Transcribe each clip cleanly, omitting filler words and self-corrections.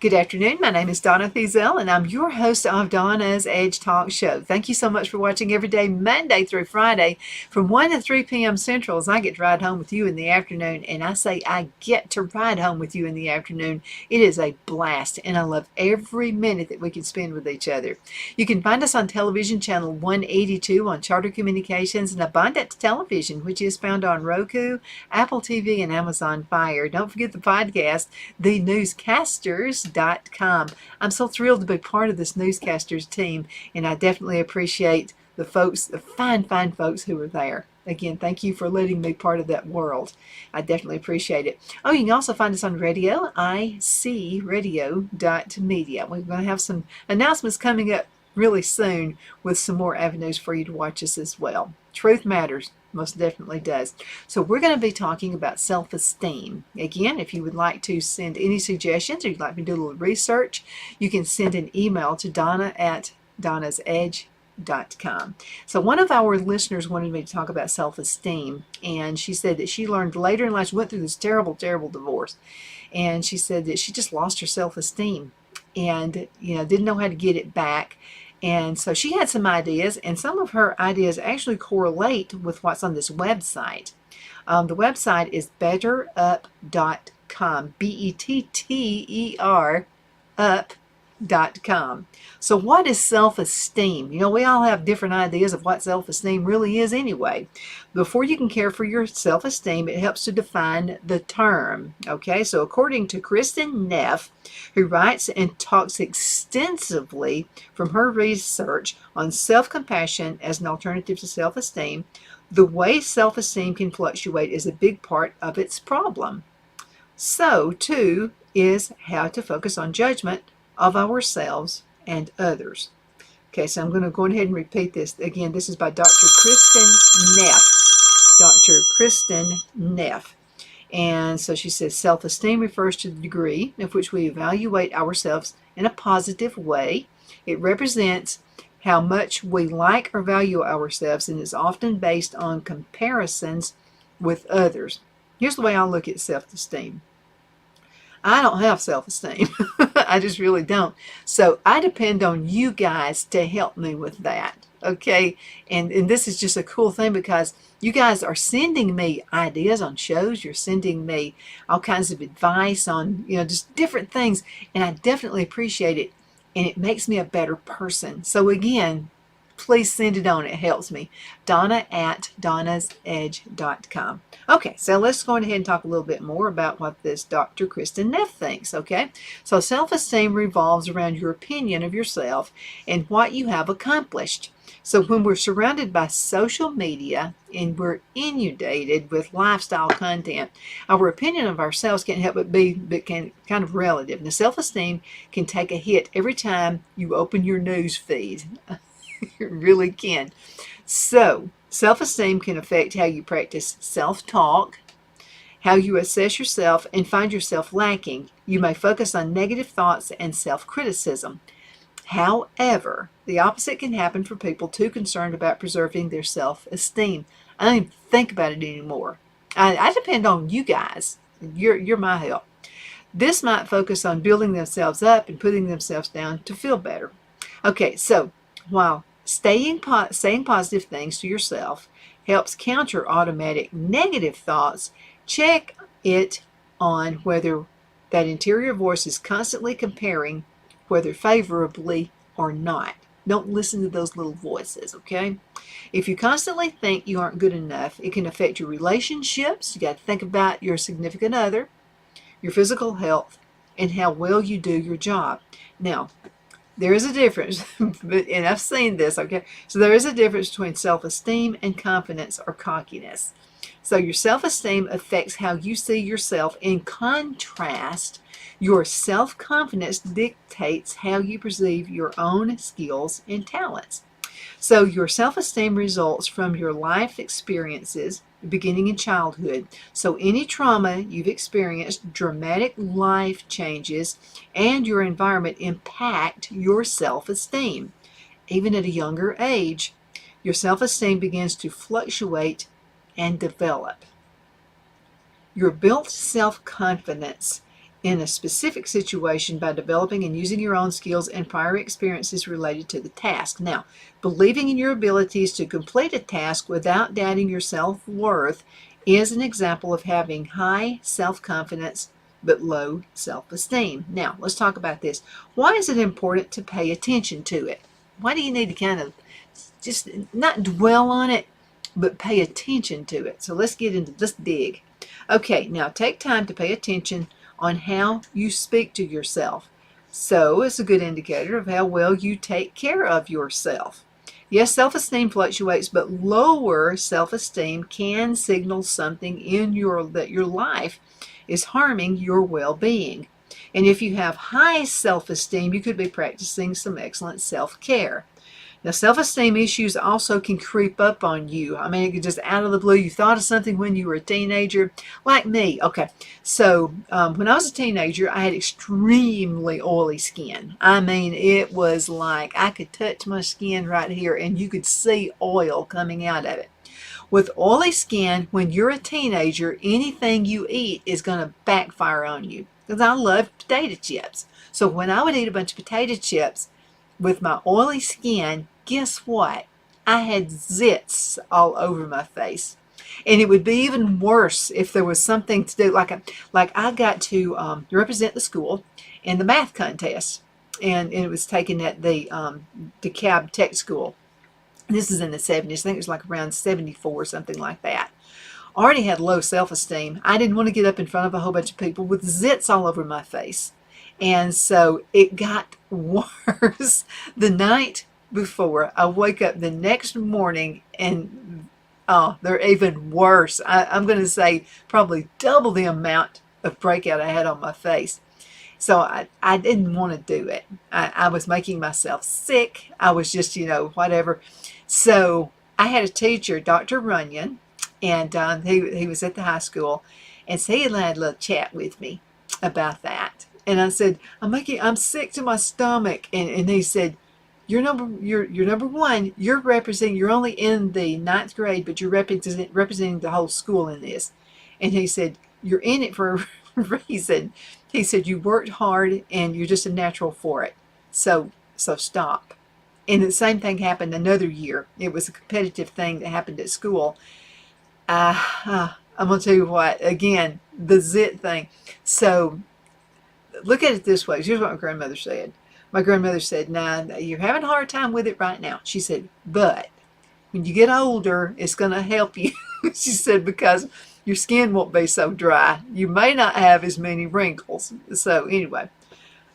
Good afternoon. My name is Donna Thiesel, and I'm your host of Donna's Edge Talk Show. Thank you so much for watching every day, Monday through Friday, from 1 to 3 p.m. Central, as I get to ride home with you in the afternoon. And I say I get to ride home with you in the afternoon. It is a blast, and I love every minute that we can spend with each other. You can find us on television channel 182 on Charter Communications and Abundant Television, which is found on Roku, Apple TV, and Amazon Fire. Don't forget the podcast, thenewscasters.com. I'm so thrilled to be part of this newscasters team, and I definitely appreciate the folks, the fine folks who are there. Again, thank you for letting me be part of that world. I definitely appreciate it. Oh, you can also find us on radio, icradio.media. We're going to have some announcements coming up really soon with some more avenues for you to watch us as well. Truth matters. Most definitely does. So we're going to be talking about self-esteem. Again, if you would like to send any suggestions or you'd like me to do a little research, you can send an email to donna@donnasedge.com. So one of our listeners wanted me to talk about self-esteem, and she said that she learned later in life, she went through this terrible divorce, and she said that she just lost her self-esteem and didn't know how to get it back. And so she had some ideas, and some of her ideas actually correlate with what's on this website. The website is betterup.com, Better up.com. So what is self-esteem? We all have different ideas of what self-esteem really is anyway. Before you can care for your self-esteem, it helps to define the term. Okay, so according to Kristen Neff, who writes and talks extensively from her research on self-compassion as an alternative to self-esteem, the way self-esteem can fluctuate is a big part of its problem. So, too, is how to focus on judgment of ourselves and others. Okay, so I'm going to go ahead and repeat this. Again, this is by Dr. Kristen Neff. Dr. Kristen Neff. And so she says, self-esteem refers to the degree of which we evaluate ourselves in a positive way. It represents how much we like or value ourselves and is often based on comparisons with others. Here's the way I look at self-esteem. I don't have self-esteem. I just really don't. So I depend on you guys to help me with that. Okay? And this is just a cool thing because you guys are sending me ideas on shows. You're sending me all kinds of advice on, just different things. And I definitely appreciate it. And it makes me a better person. So again, please send it on. It helps me. Donna@donnasedge.com. Okay, so let's go ahead and talk a little bit more about what this Dr. Kristen Neff thinks, okay? So self-esteem revolves around your opinion of yourself and what you have accomplished. So when we're surrounded by social media and we're inundated with lifestyle content, our opinion of ourselves can't help but be kind of relative. Now, self-esteem can take a hit every time you open your news feed. It really can. So, self-esteem can affect how you practice self-talk, how you assess yourself and find yourself lacking. You may focus on negative thoughts and self-criticism. However, the opposite can happen for people too concerned about preserving their self-esteem. I don't even think about it anymore. I depend on you guys. You're my help. This might focus on building themselves up and putting themselves down to feel better. Okay, so while saying positive things to yourself helps counter automatic negative thoughts, check it on whether that interior voice is constantly comparing, whether favorably or not. Don't listen to those little voices, okay? If you constantly think you aren't good enough, it can affect your relationships. You got to think about your significant other, your physical health, and how well you do your job. Now, there is a difference, and I've seen this, okay? So there is a difference between self-esteem and confidence or cockiness. So your self-esteem affects how you see yourself. In contrast, your self-confidence dictates how you perceive your own skills and talents. So your self-esteem results from your life experiences beginning in childhood. So any trauma you've experienced, dramatic life changes, and your environment impact your self-esteem. Even at a younger age, your self-esteem begins to fluctuate and develop. Your built self-confidence in a specific situation by developing and using your own skills and prior experiences related to the task. Now, believing in your abilities to complete a task without doubting your self-worth is an example of having high self-confidence but low self-esteem. Now, let's talk about this. Why is it important to pay attention to it? Why do you need to kind of just not dwell on it, but pay attention to it? So let's get into this dig. Okay, now take time to pay attention on how you speak to yourself. So it's a good indicator of how well you take care of yourself. Yes, self-esteem fluctuates, but lower self-esteem can signal something in that your life is harming your well-being. And if you have high self-esteem, you could be practicing some excellent self-care. Now, self-esteem issues also can creep up on you. I mean, it could just out of the blue, you thought of something when you were a teenager, like me. Okay, so when I was a teenager, I had extremely oily skin. I mean, it was like I could touch my skin right here and you could see oil coming out of it. With oily skin, when you're a teenager, anything you eat is going to backfire on you. Because I love potato chips. So when I would eat a bunch of potato chips, with my oily skin, guess what? I had zits all over my face. And it would be even worse if there was something to do, like I got to represent the school in the math contest. And it was taken at the DeKalb Tech School. This is in the 70s. I think it was like around 74 or something like that. I already had low self-esteem. I didn't want to get up in front of a whole bunch of people with zits all over my face. And so it got worse the night before. I wake up the next morning and they're even worse. I'm going to say probably double the amount of breakout I had on my face. So I didn't want to do it. I was making myself sick. I was just, whatever. So I had a teacher, Dr. Runyon, and he was at the high school. And so he had a little chat with me about that. And I said, I'm sick to my stomach. And he said, you're number one. You're only in the 9th grade, but you're representing the whole school in this. And he said, you're in it for a reason. He said, you worked hard and you're just a natural for it. So stop. And the same thing happened another year. It was a competitive thing that happened at school. I'm going to tell you what, again, the zit thing. So look at it this way. Here's what my grandmother said. My grandmother said, nah, you're having a hard time with it right now. She said, but when you get older, it's going to help you. She said, because your skin won't be so dry. You may not have as many wrinkles. So anyway,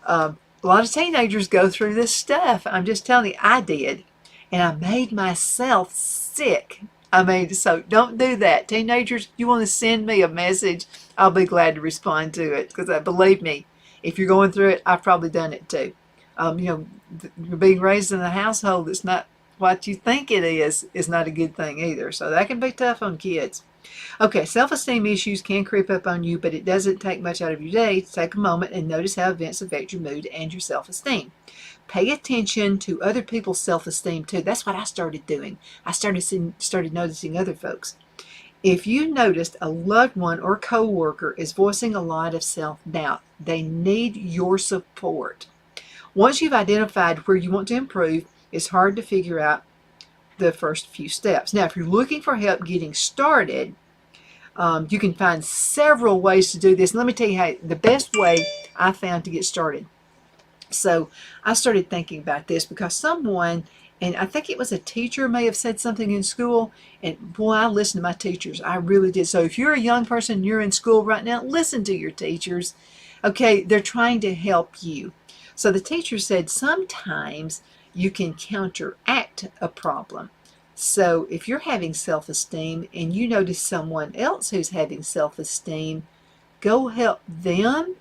a lot of teenagers go through this stuff. I'm just telling you, I did. And I made myself sick. So don't do that. Teenagers, you want to send me a message, I'll be glad to respond to it. Because believe me, if you're going through it, I've probably done it too. You're being raised in a household that's not what you think it is not a good thing either. So that can be tough on kids. Okay, self-esteem issues can creep up on you, but it doesn't take much out of your day to take a moment and notice how events affect your mood and your self-esteem. Pay attention to other people's self-esteem too. That's what I started doing. I started noticing other folks. If you noticed a loved one or coworker is voicing a lot of self-doubt, they need your support. Once you've identified where you want to improve, it's hard to figure out the first few steps. Now, if you're looking for help getting started, you can find several ways to do this. And let me tell you how the best way I found to get started. So I started thinking about this because someone, and I think it was a teacher, may have said something in school, and boy, I listened to my teachers. I really did. So if you're a young person, you're in school right now, listen to your teachers. Okay, they're trying to help you. So the teacher said sometimes you can counteract a problem. So if you're having self-esteem and you notice someone else who's having self-esteem, go help them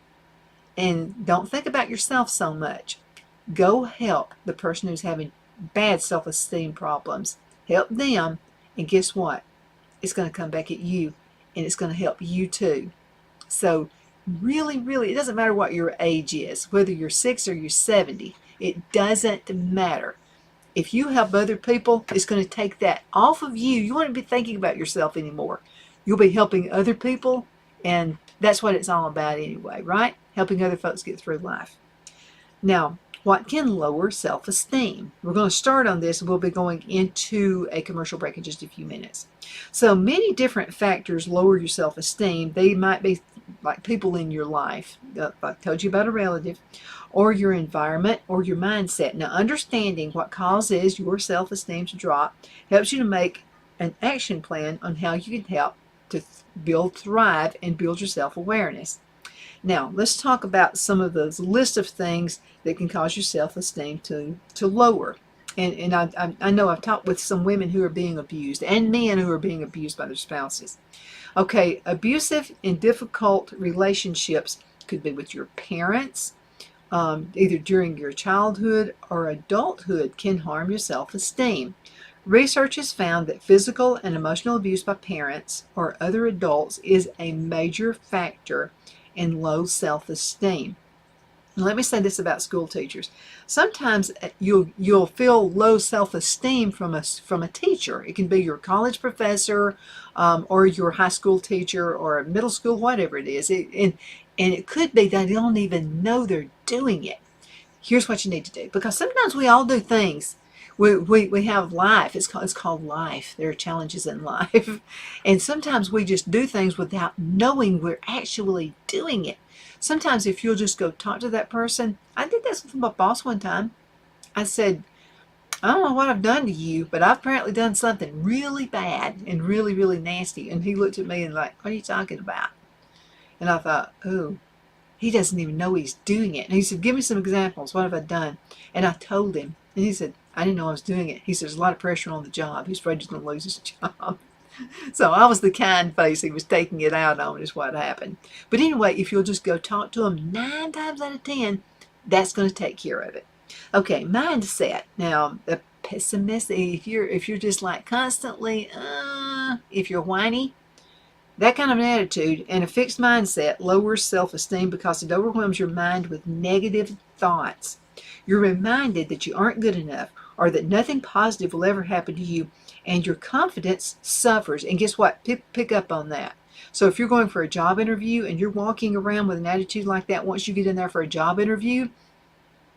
and don't think about yourself so much. Go help the person who's having bad self-esteem problems. Help them, and guess what? It's going to come back at you, and it's going to help you too. So really, it doesn't matter what your age is, whether you're 6 or you're 70. It doesn't matter. If you help other people, it's going to take that off of you. You won't be thinking about yourself anymore. You'll be helping other people, and That's what it's all about anyway, right? Helping other folks get through life. Now, what can lower self-esteem? We're going to start on this. We'll be going into a commercial break in just a few minutes. So many different factors lower your self-esteem. They might be like people in your life. I told you about a relative, or your environment, or your mindset. Now, understanding what causes your self-esteem to drop helps you to make an action plan on how you can help to thrive, and build your self-awareness. Now, let's talk about some of those list of things that can cause your self-esteem to lower. And I know I've talked with some women who are being abused and men who are being abused by their spouses. Okay, abusive and difficult relationships could be with your parents, either during your childhood or adulthood, can harm your self-esteem. Research has found that physical and emotional abuse by parents or other adults is a major factor in low self-esteem. Let me say this about school teachers. Sometimes you'll feel low self-esteem from a teacher. It can be your college professor, or your high school teacher, or middle school, whatever it is. And it could be that they don't even know they're doing it. Here's what you need to do, because sometimes we all do things. We have life. It's called life. There are challenges in life. And sometimes we just do things without knowing we're actually doing it. Sometimes if you'll just go talk to that person. I did this with my boss one time. I said, I don't know what I've done to you, but I've apparently done something really bad and really, really nasty. And he looked at me and like, what are you talking about? And I thought, oh, he doesn't even know he's doing it. And he said, give me some examples. What have I done? And I told him. And he said, I didn't know I was doing it. He said, there's a lot of pressure on the job. He's afraid he's going to lose his job. So I was the kind face he was taking it out on, is what happened. But anyway, if you'll just go talk to him 9 times out of 10, that's going to take care of it. Okay, mindset. Now, the pessimistic, if you're just like constantly, if you're whiny, that kind of an attitude and a fixed mindset lowers self-esteem because it overwhelms your mind with negative thoughts. You're reminded that you aren't good enough, or that nothing positive will ever happen to you, and your confidence suffers. And guess what? Pick up on that. So if you're going for a job interview and you're walking around with an attitude like that, once you get in there for a job interview,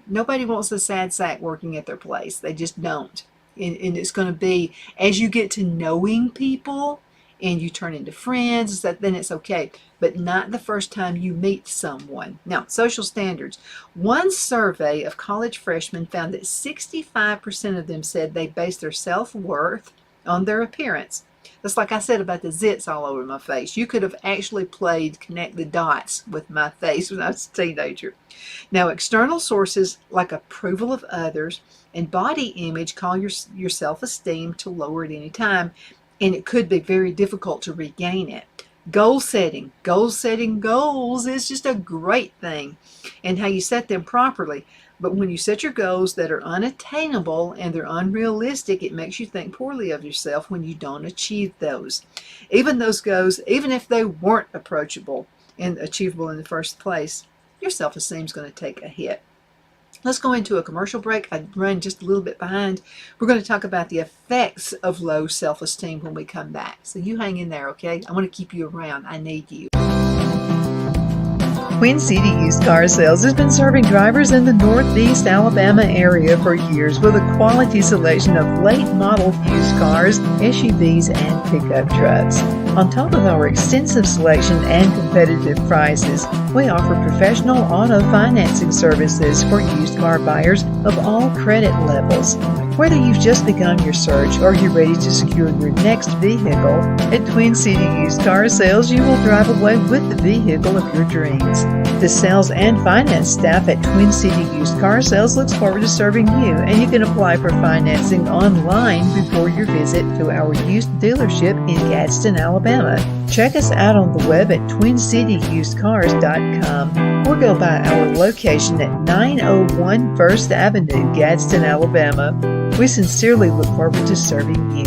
nobody wants a sad sack working at their place. They just don't. And it's going to be, as you get to knowing people and you turn into friends, then it's okay. But not the first time you meet someone. Now, social standards. One survey of college freshmen found that 65% of them said they base their self-worth on their appearance. That's like I said about the zits all over my face. You could have actually played connect the dots with my face when I was a teenager. Now, external sources like approval of others and body image cause your self-esteem to lower at any time, and it could be very difficult to regain it. Goal setting. Setting goals is just a great thing, and how you set them properly. But when you set your goals that are unattainable and they're unrealistic, it makes you think poorly of yourself when you don't achieve those. Even those goals, even if they weren't approachable and achievable in the first place, your self-esteem is going to take a hit. Let's go into a commercial break. I run just a little bit behind. We're going to talk about the effects of low self-esteem when we come back. So you hang in there, okay? I want to keep you around. I need you. Twin City Used Car Sales has been serving drivers in the Northeast Alabama area for years with a quality selection of late model used cars, SUVs, and pickup trucks. On top of our extensive selection and competitive prices, we offer professional auto financing services for used car buyers of all credit levels. Whether you've just begun your search or you're ready to secure your next vehicle, at Twin City Used Car Sales, you will drive away with the vehicle of your dreams. The sales and finance staff at Twin City Used Car Sales looks forward to serving you, and you can apply for financing online before your visit to our used dealership in Gadsden, Alabama. Check us out on the web at twincityusedcars.com or go by our location at 901 First Avenue, Gadsden, Alabama. We sincerely look forward to serving you.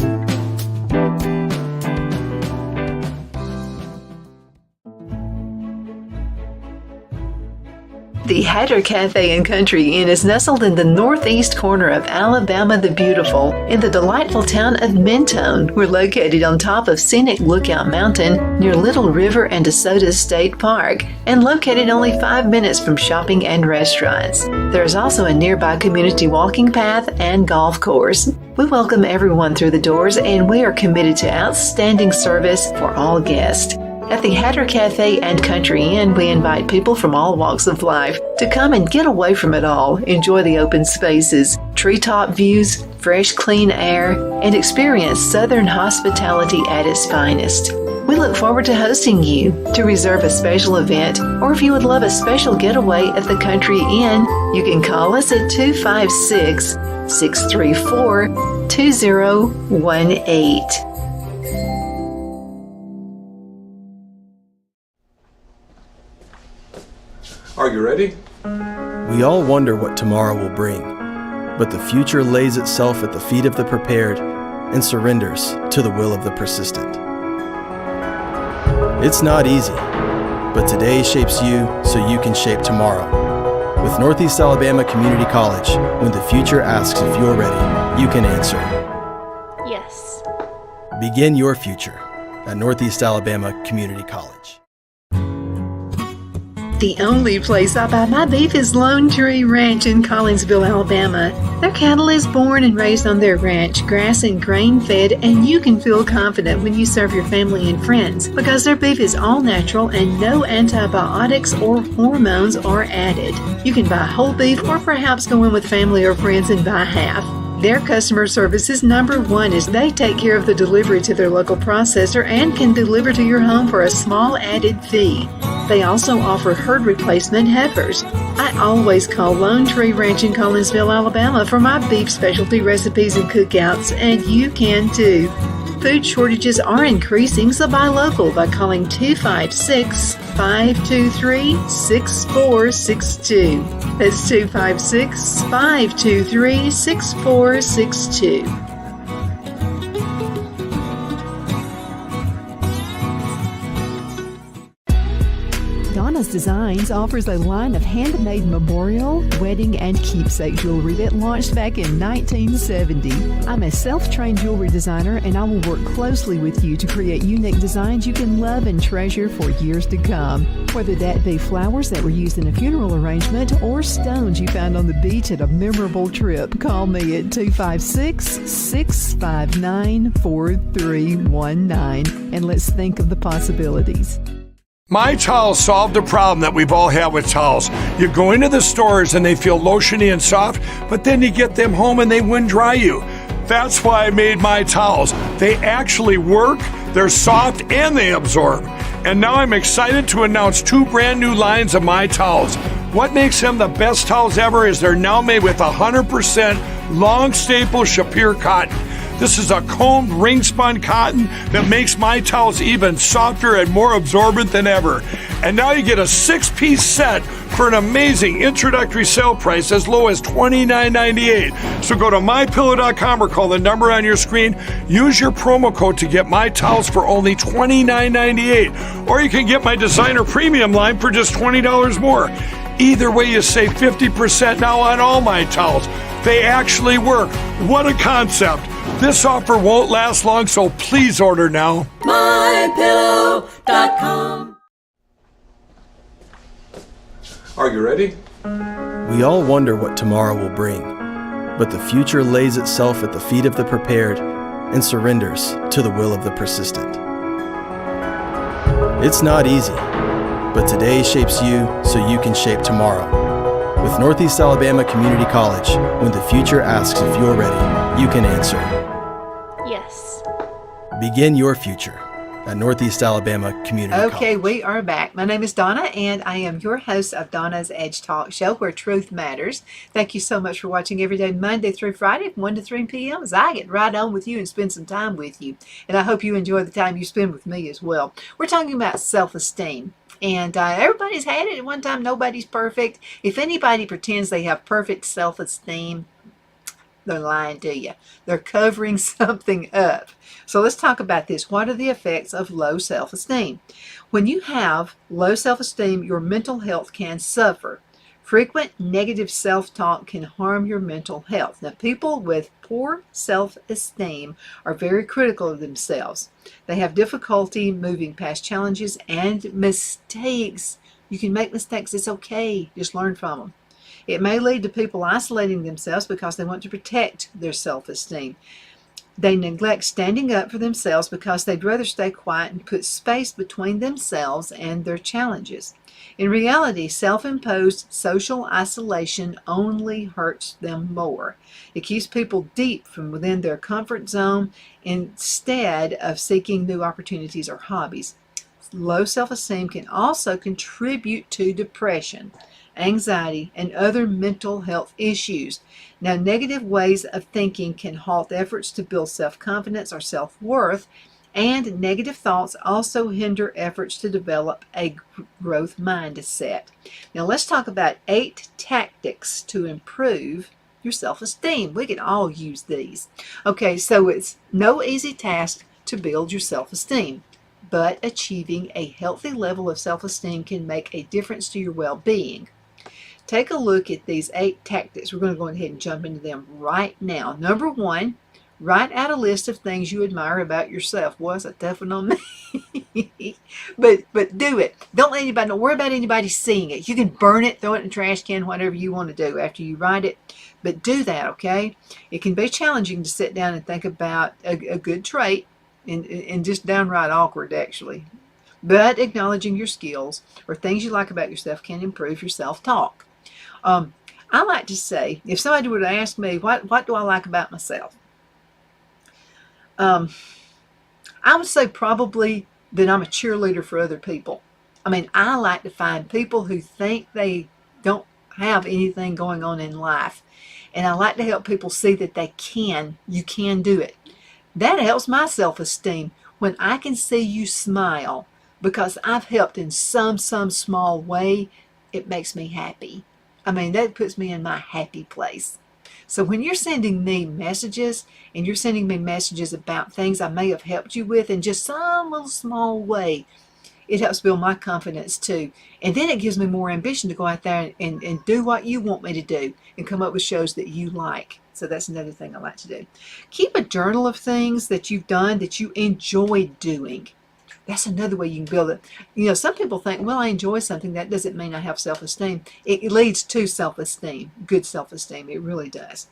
The Hatter Cafe and Country Inn is nestled in the northeast corner of Alabama the Beautiful in the delightful town of Mentone. We're located on top of scenic Lookout Mountain near Little River and DeSoto State Park and located only 5 minutes from shopping and restaurants. There is also a nearby community walking path and golf course. We welcome everyone through the doors and we are committed to outstanding service for all guests. At the Hatter Cafe and Country Inn, we invite people from all walks of life to come and get away from it all, enjoy the open spaces, treetop views, fresh, clean air, and experience Southern hospitality at its finest. We look forward to hosting you. To reserve a special event, or if you would love a special getaway at the Country Inn, you can call us at 256-634-2018. Are you ready? We all wonder what tomorrow will bring, but the future lays itself at the feet of the prepared and surrenders to the will of the persistent. It's not easy, but today shapes you so you can shape tomorrow. With Northeast Alabama Community College, when the future asks if you're ready, you can answer yes. Begin your future at Northeast Alabama Community College. The only place I buy my beef is Lone Tree Ranch in Collinsville, Alabama. Their cattle is born and raised on their ranch, grass and grain fed, and you can feel confident when you serve your family and friends because their beef is all natural and no antibiotics or hormones are added. You can buy whole beef or perhaps go in with family or friends and buy half. Their customer service is number one as they take care of the delivery to their local processor and can deliver to your home for a small added fee. They also offer herd replacement heifers. I always call Lone Tree Ranch in Collinsville, Alabama for my beef specialty recipes and cookouts, and you can too. Food shortages are increasing, so buy local by calling 256-523-6462. That's 256-523-6462. Donna's Designs offers a line of handmade memorial, wedding, and keepsake jewelry that launched back in 1970. I'm a self-trained jewelry designer, and I will work closely with you to create unique designs you can love and treasure for years to come. Whether that be flowers that were used in a funeral arrangement or stones you found on the beach at a memorable trip, call me at 256-659-4319, and let's think of the possibilities. My Towels solved a problem that we've all had with towels. You go into the stores and they feel lotiony and soft, but then you get them home and they wind dry you. That's why I made My Towels. They actually work, they're soft, and they absorb. And now I'm excited to announce 2 brand new lines of My Towels. What makes them the best towels ever is they're now made with 100% long staple Shapir cotton. This is a combed ring-spun cotton that makes My Towels even softer and more absorbent than ever. And now you get a 6-piece set for an amazing introductory sale price as low as $29.98. So go to MyPillow.com or call the number on your screen. Use your promo code to get My Towels for only $29.98. Or you can get my designer premium line for just $20 more. Either way, you save 50% now on all My Towels. They actually work. What a concept. This offer won't last long, so please order now. MyPillow.com. Are you ready? We all wonder what tomorrow will bring, but the future lays itself at the feet of the prepared and surrenders to the will of the persistent. It's not easy, but today shapes you so you can shape tomorrow. With Northeast Alabama Community College, when the future asks if you're ready, you can answer Yes. Begin your future at Northeast Alabama Community College. Okay, we are back. My name is Donna, and I am your host of Donna's Edge Talk Show, where truth matters. Thank you so much for watching every day, Monday through Friday, from 1 to 3 p.m., as I get right on with you and spend some time with you. And I hope you enjoy the time you spend with me as well. We're talking about self-esteem. And everybody's had it at one time. Nobody's perfect. If anybody pretends they have perfect self-esteem, they're lying to you. They're covering something up. So let's talk about this. What are the effects of low self-esteem? When you have low self-esteem, your mental health can suffer. Frequent negative self-talk can harm your mental health. Now, people with poor self-esteem are very critical of themselves. They have difficulty moving past challenges and mistakes. You can make mistakes. It's okay. Just learn from them. It may lead to people isolating themselves because they want to protect their self-esteem. They neglect standing up for themselves because they'd rather stay quiet and put space between themselves and their challenges. In reality, self-imposed social isolation only hurts them more. It keeps people deep from within their comfort zone instead of seeking new opportunities or hobbies. Low self-esteem can also contribute to depression, anxiety, and other mental health issues. Now, negative ways of thinking can halt efforts to build self-confidence or self-worth, and negative thoughts also hinder efforts to develop a growth mindset. Now, let's talk about 8 tactics to improve your self-esteem. We can all use these. Okay, so it's no easy task to build your self-esteem, but achieving a healthy level of self-esteem can make a difference to your well-being. Take a look at these 8 tactics. We're going to go ahead and jump into them right now. Number 1, write out a list of things you admire about yourself. Boy, that's a tough one on me. but do it. Don't let anybody, don't worry about anybody seeing it. You can burn it, throw it in the trash can, whatever you want to do after you write it. But do that, okay? It can be challenging to sit down and think about a good trait and just downright awkward, actually. But acknowledging your skills or things you like about yourself can improve your self-talk. I like to say, if somebody would ask me, what do I like about myself? I would say probably that I'm a cheerleader for other people. I mean, I like to find people who think they don't have anything going on in life. And I like to help people see that you can do it. That helps my self-esteem when I can see you smile because I've helped in some small way. It makes me happy. I mean, that puts me in my happy place. So when you're sending me messages and you're sending me messages about things I may have helped you with in just some little small way, it helps build my confidence too. And then it gives me more ambition to go out there and do what you want me to do and come up with shows that you like. So that's another thing I like to do. Keep a journal of things that you've done that you enjoy doing. That's another way you can build it. You know, some people think, well, I enjoy something. That doesn't mean I have self-esteem. It leads to self-esteem, good self-esteem. It really does.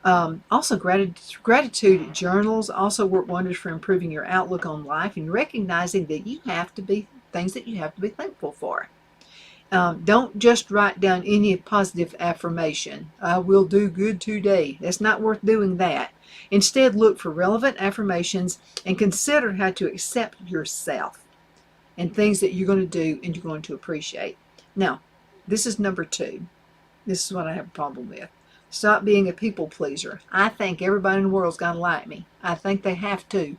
Also, gratitude journals also work wonders for improving your outlook on life and recognizing that you have to be things that you have to be thankful for. Don't just write down any positive affirmation. I will do good today. That's not worth doing that. Instead, look for relevant affirmations and consider how to accept yourself and things that you're going to do and you're going to appreciate. Now, this is number 2. This is what I have a problem with. Stop being a people pleaser. I think everybody in the world's got to like me. I think they have to.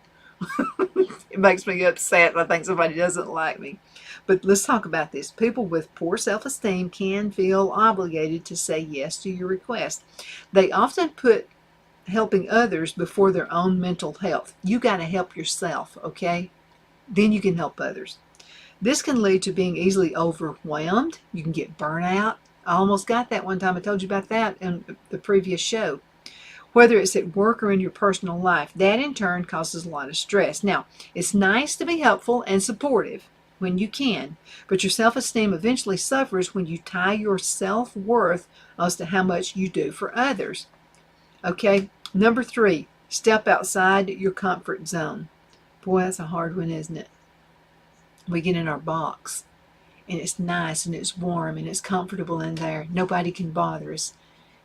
It makes me upset if I think somebody doesn't like me. But let's talk about this. People with poor self-esteem can feel obligated to say yes to your request. They often put helping others before their own mental health. You got to help yourself, okay? Then you can help others. This can lead to being easily overwhelmed. You can get burnout. I almost got that one time. I told you about that in the previous show. Whether it's at work or in your personal life, that in turn causes a lot of stress. Now, it's nice to be helpful and supportive when you can, but your self-esteem eventually suffers when you tie your self-worth as to how much you do for others. Okay, number 3, step outside your comfort zone. Boy, that's a hard one, isn't it? We get in our box, and it's nice, and it's warm, and it's comfortable in there. Nobody can bother us.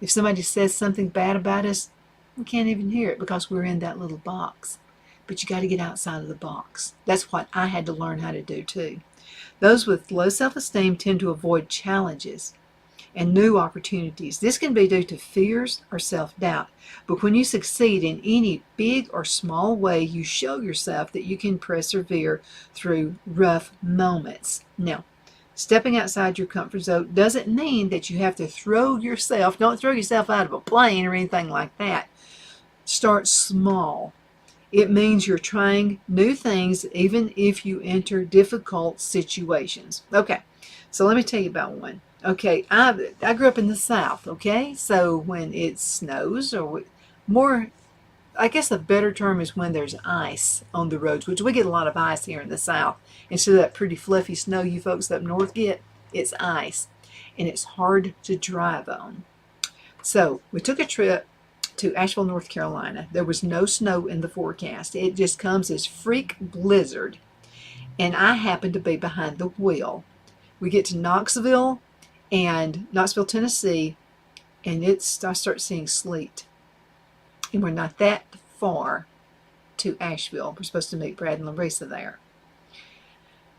If somebody says something bad about us, we can't even hear it because we're in that little box. But you got to get outside of the box. That's what I had to learn how to do too. Those with low self-esteem tend to avoid challenges and new opportunities. This can be due to fears or self-doubt. But when you succeed in any big or small way, you show yourself that you can persevere through rough moments. Now, stepping outside your comfort zone doesn't mean that you have to don't throw yourself out of a plane or anything like that. Start small. It means you're trying new things even if you enter difficult situations. Okay, so let me tell you about one. Okay, I grew up in the South, okay? So when it snows or more, I guess a better term is when there's ice on the roads, which we get a lot of ice here in the South. Instead of that pretty fluffy snow you folks up north get, it's ice. And it's hard to drive on. So we took a trip to Asheville, North Carolina. There was no snow in the forecast. It just comes as freak blizzard. And I happened to be behind the wheel. We get to Knoxville, Tennessee, and I start seeing sleet. And we're not that far to Asheville. We're supposed to meet Brad and Larissa there.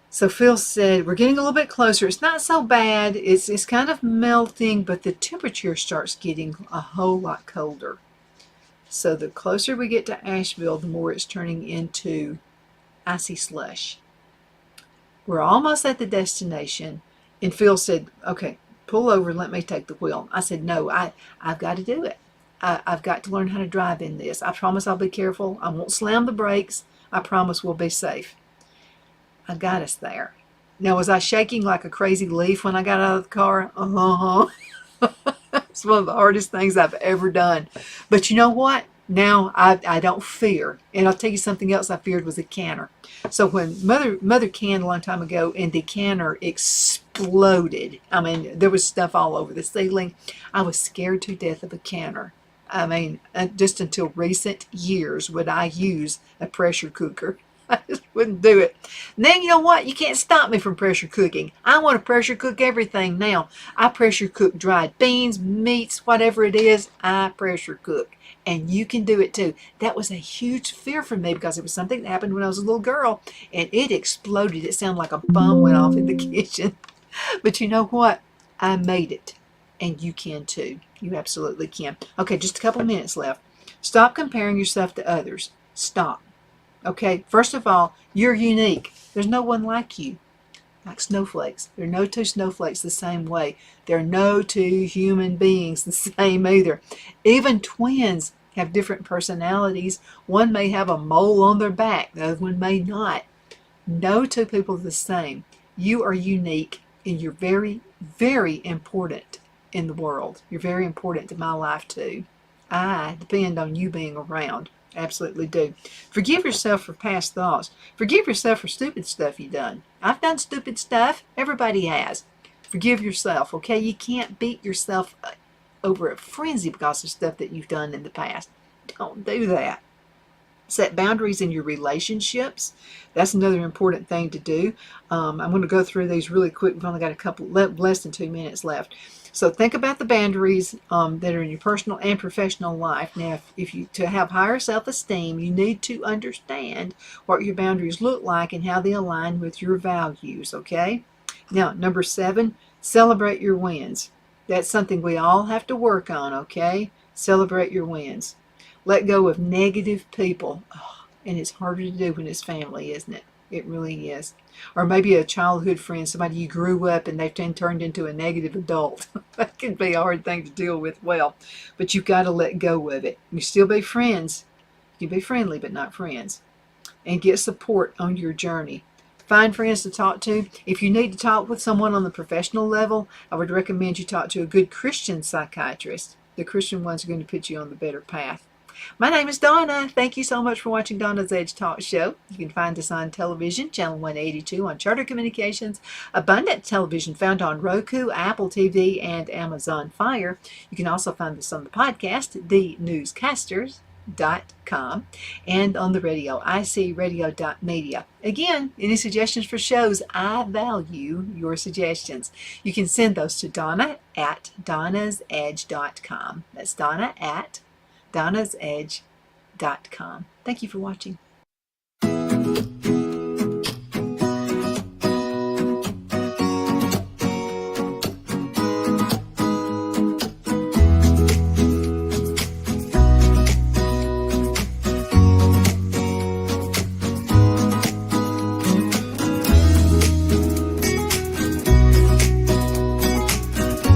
So Phil said, we're getting a little bit closer. It's not so bad. It's kind of melting, but the temperature starts getting a whole lot colder. So the closer we get to Asheville, the more it's turning into icy slush. We're almost at the destination, and Phil said, okay, pull over and let me take the wheel. I said, no, I've got to do it. I've got to learn how to drive in this. I promise I'll be careful. I won't slam the brakes. I promise we'll be safe. I got us there. Now, was I shaking like a crazy leaf when I got out of the car? It's one of the hardest things I've ever done. But you know what? Now I don't fear. And I'll tell you something else I feared was a canner. So when Mother canned a long time ago and the canner exploded, I mean, there was stuff all over the ceiling. I was scared to death of a canner. I mean, just until recent years would I use a pressure cooker. I just wouldn't do it. And then you know what? You can't stop me from pressure cooking. I want to pressure cook everything now. I pressure cook dried beans, meats, whatever it is, I pressure cook. And you can do it too. That was a huge fear for me because it was something that happened when I was a little girl and it exploded. It sounded like a bomb went off in the kitchen. But you know what? I made it. And you can too. You absolutely can. Okay, just a couple minutes left. Stop comparing yourself to others. Stop. Okay, first of all, you're unique. There's no one like you. Like snowflakes. There are no two snowflakes the same way. There are no two human beings the same either. Even twins have different personalities. One may have a mole on their back. The other one may not. No two people are the same. You are unique and you're very, very important in the world. You're very important to my life too. I depend on you being around. Absolutely do. Forgive yourself for past thoughts. Forgive yourself for stupid stuff you've done. I've done stupid stuff. Everybody has. Forgive yourself, okay? You can't beat yourself over a frenzy because of stuff that you've done in the past. Don't do that. Set boundaries in your relationships. That's another important thing to do. I'm going to go through these really quick. We've only got a couple, less than 2 minutes left. So think about the boundaries that are in your personal and professional life. Now, to have higher self-esteem, you need to understand what your boundaries look like and how they align with your values, okay? Now, number 7, celebrate your wins. That's something we all have to work on, okay? Celebrate your wins. Let go of negative people. Oh, and it's harder to do when it's family, isn't it? It really is. Or maybe a childhood friend, somebody you grew up and they've turned into a negative adult. That can be a hard thing to deal with well. But you've got to let go of it. You still be friends. You can be friendly, but not friends. And get support on your journey. Find friends to talk to. If you need to talk with someone on the professional level, I would recommend you talk to a good Christian psychiatrist. The Christian ones are going to put you on the better path. My name is Donna. Thank you so much for watching Donna's Edge Talk Show. You can find us on television, channel 182 on Charter Communications, Abundant Television found on Roku, Apple TV, and Amazon Fire. You can also find us on the podcast, thenewscasters.com, and on the radio, icradio.media. Again, any suggestions for shows, I value your suggestions. You can send those to Donna at donnasedge.com. That's Donna at donnasedge.com. Thank you for watching.